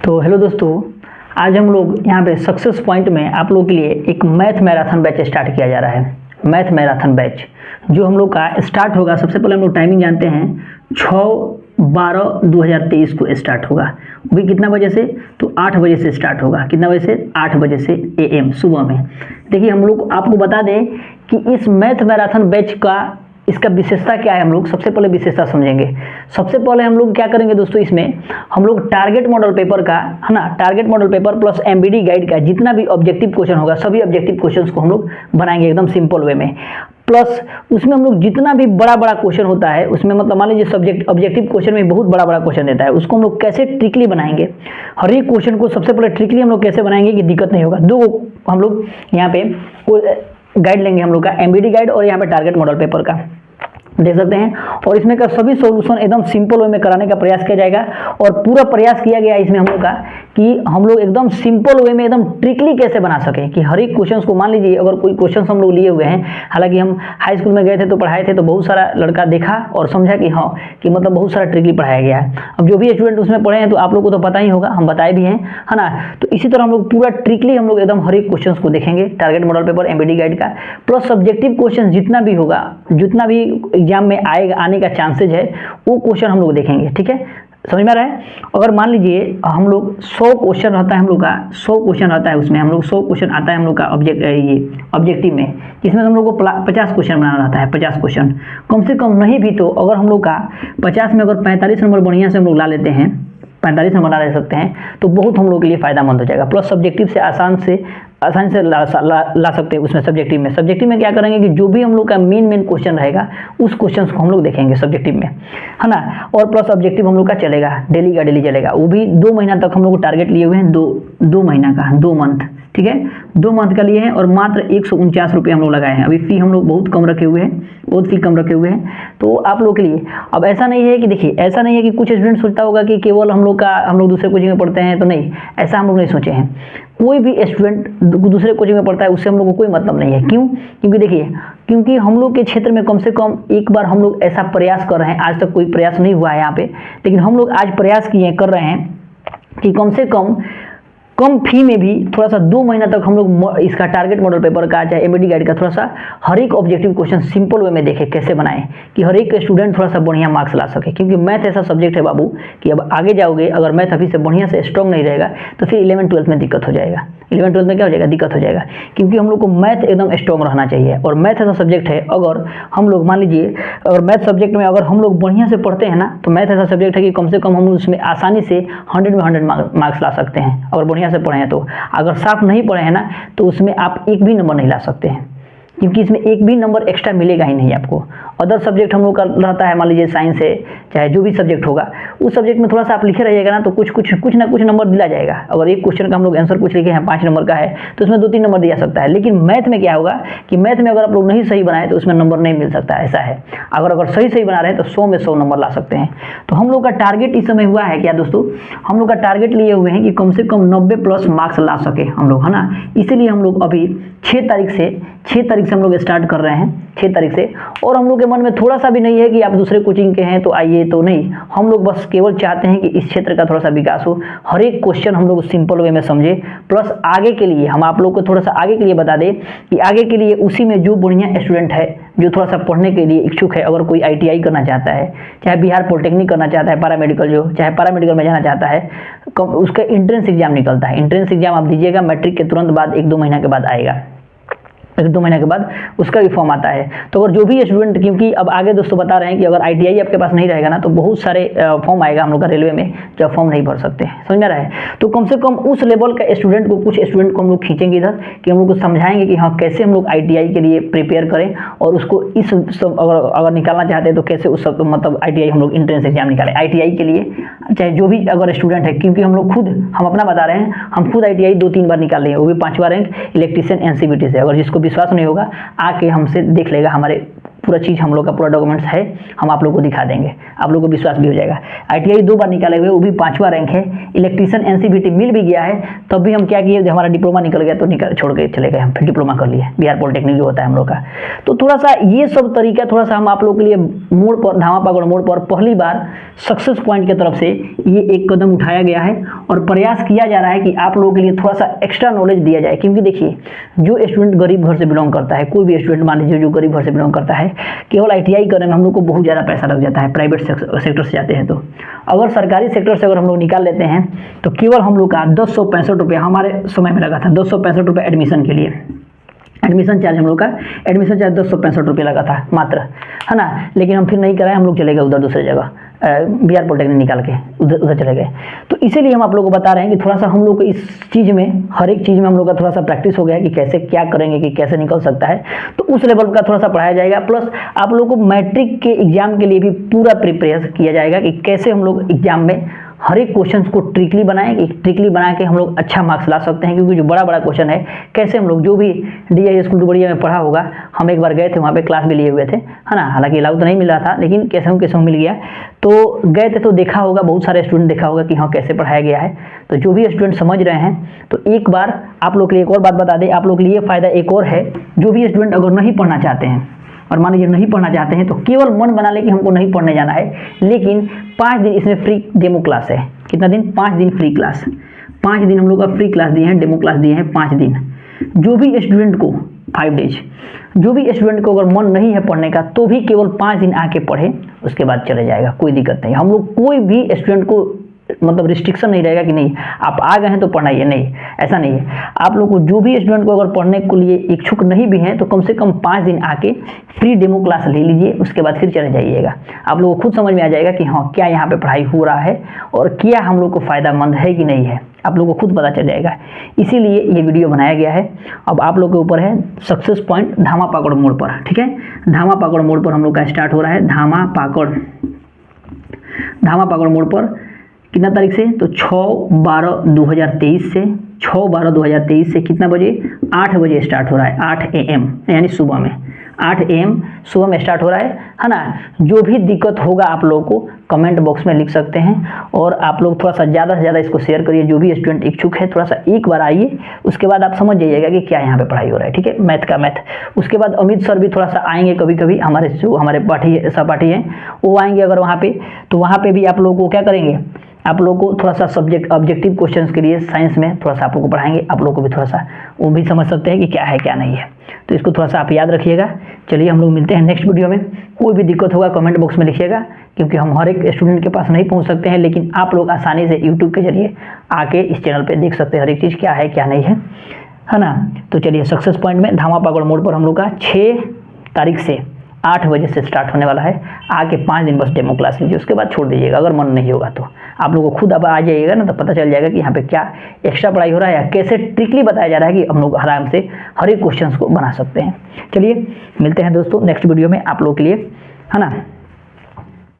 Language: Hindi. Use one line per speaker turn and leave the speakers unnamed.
तो हेलो दोस्तों, आज हम लोग यहाँ पे सक्सेस पॉइंट में आप लोगों के लिए एक मैथ मैराथन बैच स्टार्ट किया जा रहा है। मैथ मैराथन बैच जो हम लोग का स्टार्ट होगा, सबसे पहले हम लोग टाइमिंग जानते हैं 6/12/2023 को स्टार्ट होगा। वो भी कितना बजे से? तो 8 बजे से स्टार्ट होगा। कितना बजे से? 8 बजे से AM सुबह में। देखिए हम लोग आपको बता दें कि इस मैथ मैराथन बैच का इसका विशेषता क्या है। हम लोग सबसे पहले विशेषता समझेंगे। सबसे पहले हम लोग क्या करेंगे दोस्तों, इसमें हम लोग टारगेट मॉडल पेपर का है ना, target model paper plus MBD guide का जितना भी ऑब्जेक्टिव क्वेश्चन होगा, सभी ऑब्जेक्टिव क्वेश्चंस को हम लोग बनाएंगे एकदम सिंपल वे में। प्लस उसमें हम लोग जितना भी बड़ा बड़ा क्वेश्चन होता है उसमें, मतलब मान लीजिए सब्जेक्ट ऑब्जेक्टिव क्वेश्चन में बहुत बड़ा बड़ा क्वेश्चन देता है, उसको हम लोग कैसे ट्रिकली बनाएंगे। हर एक क्वेश्चन को सबसे पहले ट्रिकली हम लोग कैसे बनाएंगे कि दिक्कत नहीं होगा। दो हम लोग यहाँ पे गाइड लेंगे, हम लोग का MBD गाइड और यहाँ पे टारगेट मॉडल पेपर का देख सकते हैं। और इसमें का सभी सॉल्यूशन एकदम सिंपल वे में कराने का प्रयास किया जाएगा। और पूरा प्रयास किया गया इसमें हम लोग का कि हम लोग एकदम सिंपल वे में एकदम ट्रिकली कैसे बना सकें कि हर एक क्वेश्चन को, मान लीजिए अगर कोई क्वेश्चन हम लोग लिए हुए हैं, हालांकि हम हाई स्कूल में गए थे तो पढ़ाए थे, तो बहुत सारा लड़का देखा और समझा कि हाँ कि मतलब बहुत सारा ट्रिकली पढ़ाया गया है। अब जो भी स्टूडेंट उसमें पढ़े हैं तो आप लोग को तो पता ही होगा, हम बताए भी हैं, है ना। तो इसी तरह हम लोग पूरा ट्रिकली हम लोग एकदम हर एक क्वेश्चन को देखेंगे, target model paper MBD guide का प्लस सब्जेक्टिव क्वेश्चन जितना भी होगा, जितना भी एग्जाम में आएगा, आने का चांसेज है, वो क्वेश्चन हम लोग देखेंगे। ठीक है, समझ में आ रहा है। अगर मान लीजिए हम लोग 100 क्वेश्चन रहता है, हम लोग का 100 क्वेश्चन रहता है, उसमें हम लोग 100 क्वेश्चन आता है हम लोग का ऑब्जेक्टिव में, जिसमें हम लोग को 50 क्वेश्चन बनाना रहता है। 50 क्वेश्चन कम से कम नहीं भी तो अगर हम लोग का 50 में अगर 45 नंबर बढ़िया से हम लोग ला लेते हैं, 45 नंबर ला ले सकते हैं, तो बहुत हम लोग के लिए फायदामंद हो जाएगा। प्लस सब्जेक्टिव से आसानी से ला सकते हैं। उसमें सब्जेक्टिव में क्या करेंगे कि जो भी हम लोग का मेन क्वेश्चन रहेगा उस क्वेश्चन को हम लोग देखेंगे सब्जेक्टिव में, है ना। और प्लस ऑब्जेक्टिव हम लोग का चलेगा, डेली का डेली चलेगा। वो भी 2 महीना तक हम लोग टारगेट लिए हुए हैं, 2 महीना का, 2 मंथ। ठीक है, 2 मंथ का लिए हैं और मात्र 149 रुपये हम लोग लगाए हैं। अभी फी हम लोग बहुत कम रखे हुए हैं, बहुत फी कम रखे हुए हैं तो आप लोग के लिए। अब ऐसा नहीं है कि देखिए, ऐसा नहीं है कि कुछ स्टूडेंट सोचता होगा कि केवल हम लोग दूसरे कोचिंग में पढ़ते हैं, तो नहीं, ऐसा हम लोग नहीं सोचे हैं। कोई भी स्टूडेंट दूसरे कोचिंग में पढ़ता है उससे हम लोग को कोई मतलब नहीं है। क्यों? क्योंकि देखिए, क्योंकि हम लोग के क्षेत्र में कम से कम एक बार हम लोग ऐसा प्रयास कर रहे हैं। आज तक कोई प्रयास नहीं हुआ है यहाँ पे, लेकिन हम लोग आज प्रयास कर रहे हैं कि कम से कम फी में भी थोड़ा सा 2 महीना तक हम लोग इसका टारगेट मॉडल पेपर का चाहे MBD गाइड का थोड़ा सा हर एक ऑब्जेक्टिव क्वेश्चन सिंपल वे में देखें कैसे बनाएं कि हर एक स्टूडेंट थोड़ा सा बढ़िया मार्क्स ला सके। क्योंकि मैथ ऐसा सब्जेक्ट है बाबू कि अब आगे जाओगे, अगर मैथ अभी से बढ़िया से स्ट्रॉन्ग नहीं रहेगा तो फिर 11th-12th में दिक्कत हो जाएगा। 11th-12th में क्या हो जाएगा? दिक्कत हो जाएगा। क्योंकि हम लोग को मैथ एकदम स्ट्रॉन्ग रहना चाहिए। और मैथ ऐसा सब्जेक्ट है, अगर हम लोग मान लीजिए अगर मैथ सब्जेक्ट में अगर हम लोग बढ़िया से पढ़ते हैं ना, तो मैथ ऐसा सब्जेक्ट है कि कम से कम हम उसमें आसानी से 100 में 100 मार्क्स ला सकते हैं अगर बढ़िया से पढ़े हैं तो। अगर साफ नहीं पढ़े हैं ना तो उसमें आप एक भी नंबर नहीं ला सकते हैं, क्योंकि इसमें एक भी नंबर एक्स्ट्रा मिलेगा ही नहीं आपको। अदर सब्जेक्ट हम लोग का रहता है, मान लीजिए साइंस है, चाहे जो भी सब्जेक्ट होगा, उस सब्जेक्ट में थोड़ा सा आप लिखे रहिएगा ना तो कुछ ना कुछ नंबर दिया जाएगा। अगर एक क्वेश्चन का हम लोग आंसर कुछ लिखे हैं 5 नंबर का है तो उसमें 2-3 नंबर दिया सकता है। लेकिन मैथ में क्या होगा कि मैथ में अगर आप लोग नहीं सही बनाए तो उसमें नंबर नहीं मिल सकता, ऐसा है। अगर सही बना रहे हैं तो 100 में 100 नंबर ला सकते हैं। तो हम लोग का टारगेट इस समय हुआ है क्या दोस्तों, हम लोग का टारगेट लिए हुए हैं कि कम से कम 90+ मार्क्स ला सके हम लोग, है ना। इसीलिए हम लोग अभी 6 तारीख से हम लोग स्टार्ट कर रहे हैं, 6 तारीख से। और हम लोग के मन में थोड़ा सा भी नहीं है कि आप दूसरे कोचिंग के हैं तो आइए, तो नहीं, हम लोग बस केवल चाहते हैं कि इस क्षेत्र का थोड़ा सा विकास हो, हर एक क्वेश्चन हम लोग सिंपल वे में समझे। प्लस आगे के लिए हम आप लोग को थोड़ा सा आगे के लिए बता दें कि आगे के लिए उसी में जो बढ़िया स्टूडेंट है, जो थोड़ा सा पढ़ने के लिए इच्छुक है, अगर कोई ITI करना चाहता है, चाहे बिहार पॉलिटेक्निक करना चाहता है, पैरामेडिकल में जाना चाहता है, उसका एंट्रेंस एग्जाम निकलता है। एंट्रेंस एग्जाम आप दीजिएगा, मैट्रिक के तुरंत बाद 1-2 महीना के बाद आएगा, 1-2 महीने के बाद उसका भी फॉर्म आता है। तो अगर जो भी स्टूडेंट, क्योंकि अब आगे दोस्तों बता रहे हैं कि अगर ITI आपके पास नहीं रहेगा ना तो बहुत सारे फॉर्म आएगा हम लोग का रेलवे में, जो फॉर्म नहीं भर सकते हैं, समझ में रहा है। तो कम से कम उस लेवल का स्टूडेंट को, कुछ स्टूडेंट को हम लोग खींचेंगे इधर कि हम लोग को समझाएंगे कि हाँ कैसे हम लोग ITI के लिए प्रिपेयर करें, और उसको इस अगर निकालना चाहते हैं तो कैसे उस मतलब ITI हम लोग एंट्रेंस एग्जाम निकालें ITI के लिए, चाहे जो भी अगर स्टूडेंट है। क्योंकि हम अपना बता रहे हैं, हम खुद ITI 2-3 बार निकाल लिए, वो भी 5वां रैंक इलेक्ट्रीशियन NCVT से। अगर जिसको विश्वास नहीं होगा आके हमसे देख लेगा, हमारे पूरा चीज़ हम लोग का पूरा डॉक्यूमेंट्स है, हम आप लोग को दिखा देंगे, आप लोग को विश्वास भी हो जाएगा। ITI 2 बार निकाले हुए, वो भी 5वां रैंक है। इलेक्ट्रीशियन NCVT मिल भी गया है, तब भी हम क्या किए, जब हमारा डिप्लोमा निकल गया तो छोड़ के चले गए, हम फिर डिप्लोमा कर लिए, बिहार पॉलिटेक्निक जो होता है हम लोग का। तो थोड़ा सा ये सब तरीका थोड़ा सा हम आप लोग के लिए मोड़ पर, धामा पाकड़ मोड़ पर पहली बार सक्सेस पॉइंट की तरफ से ये एक कदम उठाया गया है और प्रयास किया जा रहा है कि आप लोगों के लिए थोड़ा सा एक्स्ट्रा नॉलेज दिया जाए। क्योंकि देखिए, जो स्टूडेंट गरीब घर से बिलोंग करता है, कोई भी स्टूडेंट मान लीजिए जो गरीब घर से बिलोंग करता है, केवल ITI करने में हम लोग को बहुत ज़्यादा पैसा लग जाता है, प्राइवेट सेक्टर से जाते हैं। तो अगर सरकारी सेक्टर से अगर हम लोग निकाल लेते हैं तो केवल हम लोग का 265 रुपये हमारे समय में लगा था, 265 रुपये एडमिशन के लिए। एडमिशन चार्ज हम लोग का, एडमिशन चार्ज 265 रुपये लगा था मात्र, है ना। लेकिन हम फिर नहीं कराए, हम लोग चले गए उधर दूसरी जगह, बिहार पॉलिटेक्निक निकाल के उधर चले गए। तो इसीलिए हम आप लोगों को बता रहे हैं कि थोड़ा सा हम लोग को इस चीज़ में, हर एक चीज़ में हम लोग का थोड़ा सा प्रैक्टिस हो गया है कि कैसे क्या करेंगे, कि कैसे निकल सकता है। तो उस लेवल का थोड़ा सा पढ़ाया जाएगा। प्लस आप लोग को मैट्रिक के एग्जाम के लिए भी पूरा प्रिपेयर किया जाएगा कि कैसे हम लोग एग्जाम में हर एक क्वेश्चन को ट्रिकली बनाएं, कि ट्रिकली बना के हम लोग अच्छा मार्क्स ला सकते हैं। क्योंकि जो बड़ा बड़ा क्वेश्चन है, कैसे हम लोग, जो भी DI स्कूल बढ़िया में पढ़ा होगा, हम एक बार गए थे वहाँ पे, क्लास भी लिए हुए थे, है ना। हालांकि अलाउ तो नहीं मिल रहा था, लेकिन कैसे मिल गया, तो गए थे तो देखा होगा, बहुत सारे स्टूडेंट देखा होगा कि हाँ कैसे पढ़ाया गया है। तो जो भी स्टूडेंट समझ रहे हैं, तो एक बार आप लोग के लिए एक और बात बता दें, आप लोग के लिए फ़ायदा एक और है। जो भी स्टूडेंट अगर नहीं पढ़ना चाहते हैं, और मान लीजिए नहीं पढ़ना चाहते हैं, तो केवल मन बना ले कि हमको नहीं पढ़ने जाना है, लेकिन 5 दिन इसमें फ्री डेमो क्लास है। कितना दिन? 5 दिन फ्री क्लास। 5 दिन हम लोग का फ्री क्लास दिए हैं, डेमो क्लास दिए हैं 5 दिन। जो भी स्टूडेंट को 5 डेज, जो भी स्टूडेंट को अगर मन नहीं है पढ़ने का, तो भी केवल 5 दिन आके पढ़े, उसके बाद चले जाएगा, कोई दिक्कत नहीं। हम लोग कोई भी स्टूडेंट को मतलब रिस्ट्रिक्शन नहीं रहेगा कि नहीं आप आ गए हैं तो पढ़ना ही है, नहीं, ऐसा नहीं है। आप लोग को जो भी स्टूडेंट को अगर पढ़ने के लिए इच्छुक नहीं भी हैं, तो कम से कम 5 दिन आके फ्री डेमो क्लास ले लीजिए, उसके बाद फिर चले जाइएगा। आप लोगों को खुद समझ में आ जाएगा कि हाँ क्या यहाँ पे पढ़ाई हो रहा है और क्या हम लोग को फ़ायदेमंद है कि नहीं है, आप लोगों को खुद पता चल जाएगा। इसीलिए ये वीडियो बनाया गया है। अब आप लोग के ऊपर है सक्सेस पॉइंट धामा पाकड़ मोड़ पर, ठीक है। धामा पाकड़ मोड़ पर हम लोग का स्टार्ट हो रहा है। धामा पाकड़ मोड़ पर कितना तारीख से? तो 6/12/2023 से, 6/12/2023 से कितना बजे? 8 बजे स्टार्ट हो रहा है, 8 AM, यानी सुबह में 8 AM सुबह में स्टार्ट हो रहा है ना। जो भी दिक्कत होगा आप लोगों को कमेंट बॉक्स में लिख सकते हैं, और आप लोग थोड़ा सा ज़्यादा से ज़्यादा इसको शेयर करिए। जो भी स्टूडेंट इच्छुक है, थोड़ा सा एक बार आइए, उसके बाद आप समझ जाइएगा कि क्या यहाँ पे पढ़ाई हो रहा है, ठीक है। मैथ का मैथ। उसके बाद अमित सर भी थोड़ा सा आएंगे कभी कभी, हमारे सहपाठी हैं, वो आएंगे अगर वहाँ पे, तो वहाँ पे भी आप लोगों को क्या करेंगे, आप लोगों को थोड़ा सा सब्जेक्ट ऑब्जेक्टिव क्वेश्चंस के लिए साइंस में थोड़ा सा आप लोगों को पढ़ाएंगे। आप लोगों को भी थोड़ा सा वो भी समझ सकते हैं कि क्या है क्या नहीं है, तो इसको थोड़ा सा आप याद रखिएगा। चलिए हम लोग मिलते हैं नेक्स्ट वीडियो में। कोई भी दिक्कत होगा कमेंट बॉक्स में लिखिएगा, क्योंकि हम हर एक स्टूडेंट के पास नहीं पहुंच सकते हैं, लेकिन आप लोग आसानी से यूट्यूब के जरिए आके इस चैनल पर देख सकते हैं हर एक चीज़ क्या है क्या नहीं है ना। तो चलिए सक्सेस पॉइंट में धामा पाकड़ मोड़ पर हम लोग का 6 तारीख से 8 बजे से स्टार्ट होने वाला है। आके 5 दिन बस डेमो क्लास लीजिए, उसके बाद छोड़ दीजिएगा। अगर मन नहीं होगा तो आप लोगों को खुद अब आ जाइएगा ना, तो पता चल जाएगा कि यहाँ पे क्या एक्स्ट्रा पढ़ाई हो रहा है, या कैसे ट्रिकली बताया जा रहा है कि हम लोग आराम से हर एक क्वेश्चन को बना सकते हैं। चलिए मिलते हैं दोस्तों नेक्स्ट वीडियो में आप लोगों के लिए, है ना।